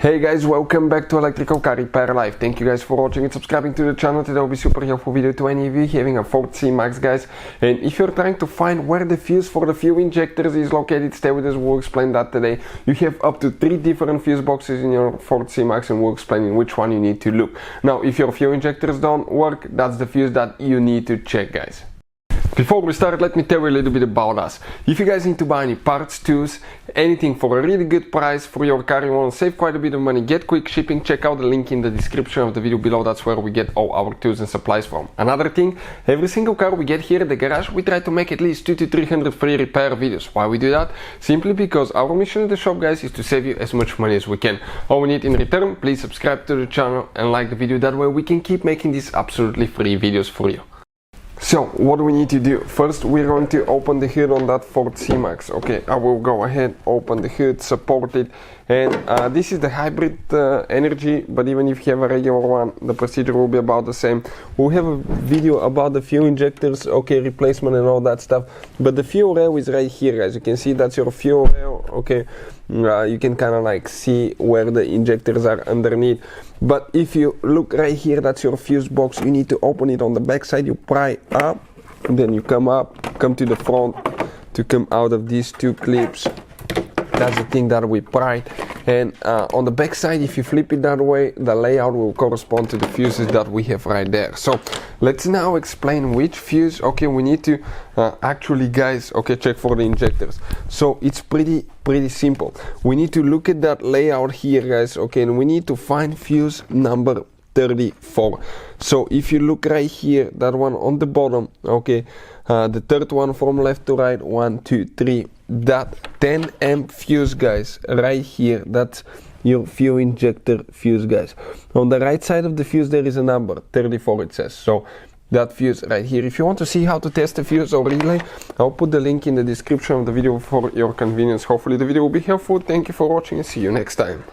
Hey guys, welcome back to Electrical Car Repair Live. Thank you guys for watching and subscribing to the channel. Today will be super helpful video to any of you having a Ford C-Max, guys. And if you're trying to find where the fuse for the fuel injectors is located, stay with us, we'll explain that today. You have up to 3 different fuse boxes in your Ford C-Max and we'll explain in which one you need to look. Now, if your fuel injectors don't work, that's the fuse that you need to check, guys. Before we start, let me tell you a little bit about us. If you guys need to buy any parts, tools, anything for a really good price for your car, you want to save quite a bit of money, get quick shipping, check out the link in the description of the video below. That's where we get all our tools and supplies from. Another thing, every single car we get here at the garage, we try to make at least 200 to 300 free repair videos. Why we do that? Simply because our mission at the shop, guys, is to save you as much money as we can. All we need in return, please subscribe to the channel and like the video. That way we can keep making these absolutely free videos for you. So, what do we need to do? First, we're going to open the hood on that Ford C-Max. Okay, I will go ahead, open the hood, support it. And this is the hybrid energy, but even if you have a regular one, the procedure will be about the same. We'll have a video about the fuel injectors, okay, replacement and all that stuff. But the fuel rail is right here, guys. You can see that's your fuel rail, okay. You can kind of like see where the injectors are underneath. But if you look right here, that's your fuse box. You need to open it on the back side. You pry up, and then you come up, come to the front to come out of these two clips. That's the thing that we pried. And on the back side, if you flip it that way, the layout will correspond to the fuses that we have right there. So let's now explain which fuse, okay, we need to actually, guys, okay, check for the injectors. So it's pretty simple. We need to look at that layout here, guys, okay, and we need to find fuse number 34. So if you look right here, that one on the bottom, okay, the third one from left to right, 1, 2, 3, that 10 amp fuse, guys, right here, that's your fuel injector fuse, guys. On the right side of the fuse there is a number 34, it says. So that fuse right here. If you want to see how to test the fuse or relay, I'll put the link in the description of the video for your convenience. Hopefully the video will be helpful. Thank you for watching and see you next time.